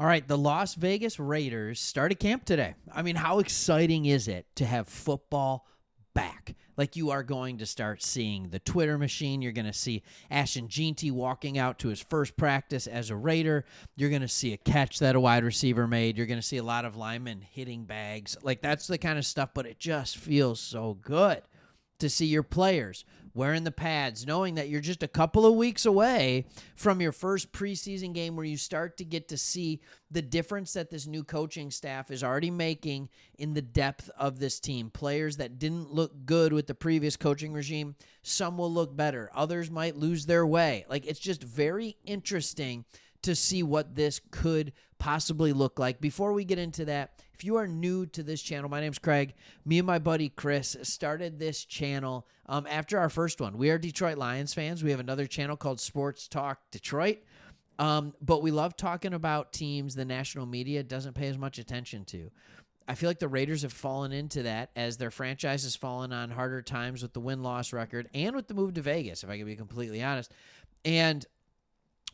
All right, the Las Vegas Raiders started camp today. I mean, how exciting is it to have football back? Like, you are going to start seeing the Twitter machine. You're going to see Ashton Jeanty walking out to his first practice as a Raider. You're going to see a catch that a wide receiver made. You're going to see a lot of linemen hitting bags. Like, that's the kind of stuff, but it just feels so good to see your players wearing the pads, knowing that you're just a couple of weeks away from your first preseason game where you start to get to see the difference that this new coaching staff is already making in the depth of this team. Players that didn't look good with the previous coaching regime, some will look better. Others might lose their way. Like, it's just very interesting to see what this could possibly look like. Before we get into that, if you are new to this channel, my name's Craig. Me and my buddy Chris started this channel after our first one. We are Detroit Lions fans. We have another channel called Sports Talk Detroit. But we love talking about teams the national media doesn't pay as much attention to. I feel like the Raiders have fallen into that as their franchise has fallen on harder times with the win-loss record and with the move to Vegas, if I can be completely honest. And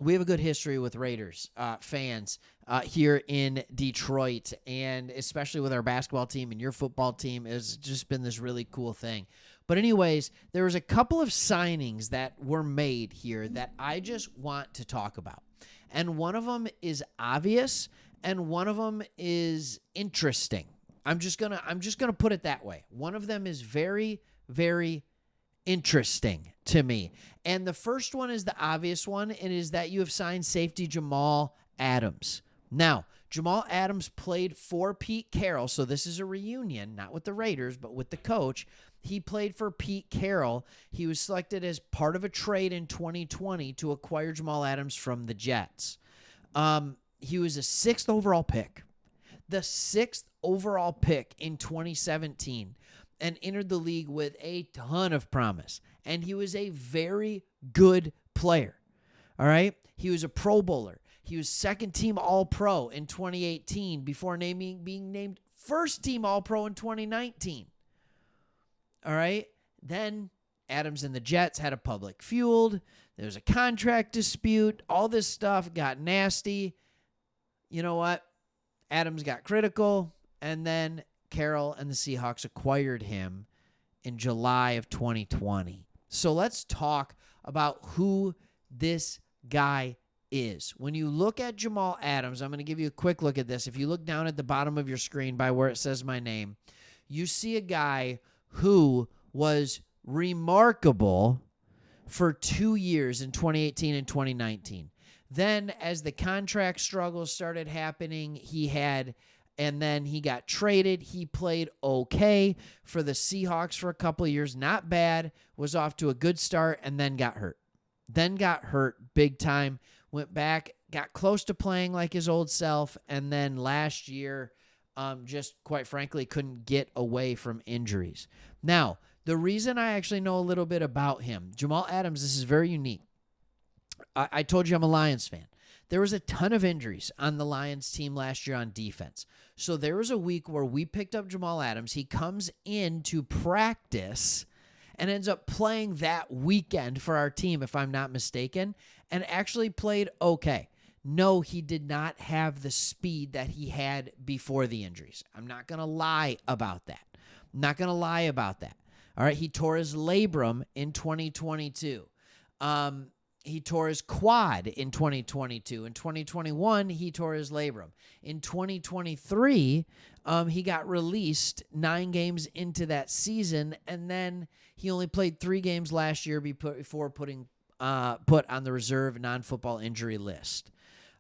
we have a good history with Raiders fans here in Detroit, and especially with our basketball team and your football team. It's just been this really cool thing. But anyways, there was a couple of signings that were made here that I just want to talk about. And one of them is obvious, and one of them is interesting. I'm just gonna put it that way. One of them is very, very interesting to me. And the first one is the obvious one, and is that you have signed safety Jamal Adams. Now, Jamal Adams played for Pete Carroll, so this is a reunion, not with the Raiders, but with the coach. He played for Pete Carroll. He was selected as part of a trade in 2020 to acquire Jamal Adams from the Jets. He was a 6th overall pick. The 6th overall pick in 2017. And entered the league with a ton of promise. And he was a very good player. All right? He was a Pro Bowler. He was second-team All-Pro in 2018 before being named first-team All-Pro in 2019. All right? Then Adams and the Jets had a public feud. There was a contract dispute. All this stuff got nasty. You know what? Adams got critical. And then Carroll and the Seahawks acquired him in July of 2020. So let's talk about who this guy is. When you look at Jamal Adams, I'm going to give you a quick look at this. If you look down at the bottom of your screen by where it says my name, you see a guy who was remarkable for 2 years in 2018 and 2019. Then as the contract struggles started happening, and then he got traded. He played okay for the Seahawks for a couple of years. Not bad. Was off to a good start and then got hurt. Big time. Went back, got close to playing like his old self. And then last year, just quite frankly, couldn't get away from injuries. Now, the reason I actually know a little bit about him, Jamal Adams, this is very unique. I told you I'm a Lions fan. There was a ton of injuries on the Lions team last year on defense. So there was a week where we picked up Jamal Adams. He comes in to practice and ends up playing that weekend for our team, if I'm not mistaken, and actually played okay. No, he did not have the speed that he had before the injuries. I'm not going to lie about that. All right, he tore his labrum in 2022. He tore his quad in 2022. In 2021, he tore his labrum. In 2023, he got released 9 games into that season, and then he only played 3 games last year before put on the reserve non-football injury list.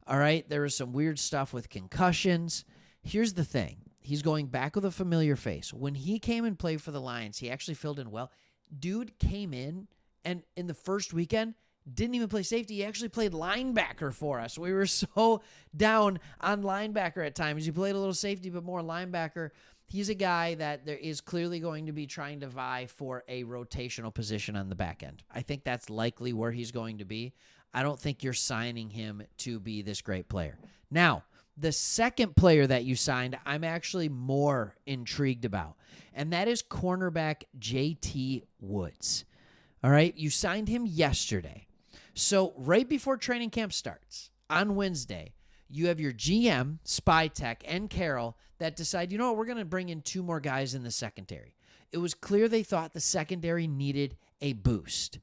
All right, there was some weird stuff with concussions. Here's the thing. He's going back with a familiar face. When he came and played for the Lions, he actually filled in well. Dude came in, and in the first weekend, didn't even play safety. He actually played linebacker for us. We were so down on linebacker at times. He played a little safety, but more linebacker. He's a guy that there is clearly going to be trying to vie for a rotational position on the back end. I think that's likely where he's going to be. I don't think you're signing him to be this great player. Now, the second player that you signed, I'm actually more intrigued about, and that is cornerback J.T. Woods. All right, you signed him yesterday. So right before training camp starts, on Wednesday, you have your GM, Spytek, and Carroll that decide, you know what, we're going to bring in 2 more guys in the secondary. It was clear they thought the secondary needed a boost.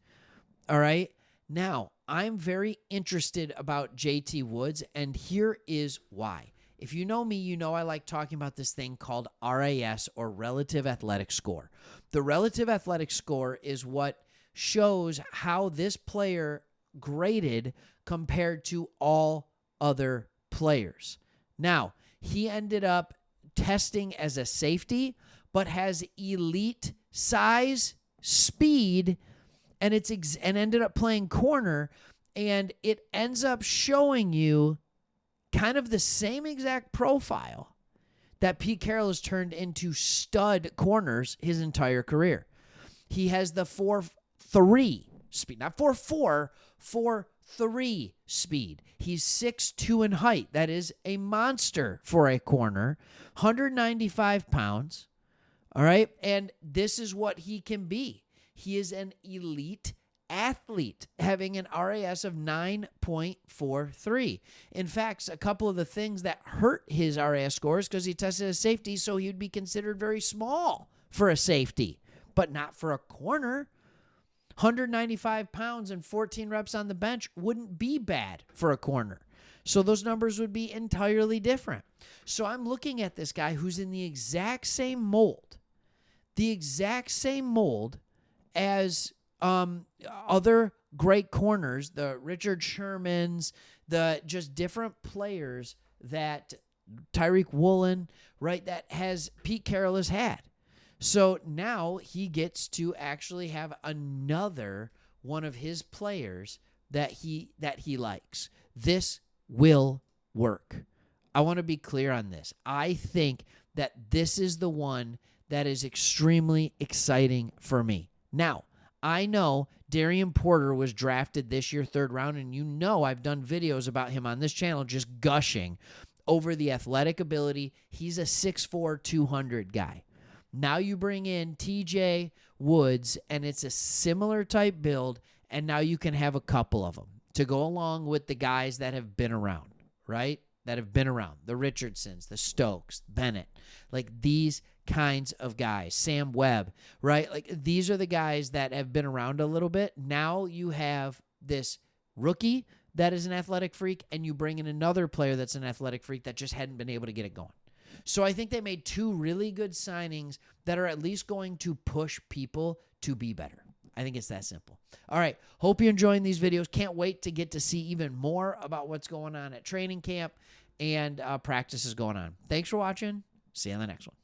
All right? Now, I'm very interested about JT Woods, and here is why. If you know me, you know I like talking about this thing called RAS, or Relative Athletic Score. The Relative Athletic Score is what shows how this player graded compared to all other players. Now, he ended up testing as a safety, but has elite size, speed, and ended up playing corner, and it ends up showing you kind of the same exact profile that Pete Carroll has turned into stud corners his entire career. He has the 4.3 speed, not 4.4, 4.3 speed. He's 6'2" in height. That is a monster for a corner. 195 pounds. All right. And this is what he can be. He is an elite athlete, having an RAS of 9.43. In fact, a couple of the things that hurt his RAS scores because he tested as safety, so he would be considered very small for a safety, but not for a corner. 195 pounds and 14 reps on the bench wouldn't be bad for a corner. So those numbers would be entirely different. So I'm looking at this guy who's in the exact same mold as other great corners, the Richard Shermans, the just different players that Tyreek Woolen, right, that has Pete Carroll has had. So now he gets to actually have another one of his players that he likes. This will work. I want to be clear on this. I think that this is the one that is extremely exciting for me. Now, I know Darian Porter was drafted this year, 3rd round, and you know I've done videos about him on this channel just gushing over the athletic ability. He's a 6'4", 200 guy. Now you bring in TJ Woods, and it's a similar type build, and now you can have a couple of them to go along with the guys that have been around, right? That have been around. The Richardsons, the Stokes, Bennett, like these kinds of guys. Sam Webb, right? Like these are the guys that have been around a little bit. Now you have this rookie that is an athletic freak, and you bring in another player that's an athletic freak that just hadn't been able to get it going. So I think they made 2 really good signings that are at least going to push people to be better. I think it's that simple. All right. Hope you're enjoying these videos. Can't wait to get to see even more about what's going on at training camp and practices going on. Thanks for watching. See you on the next one.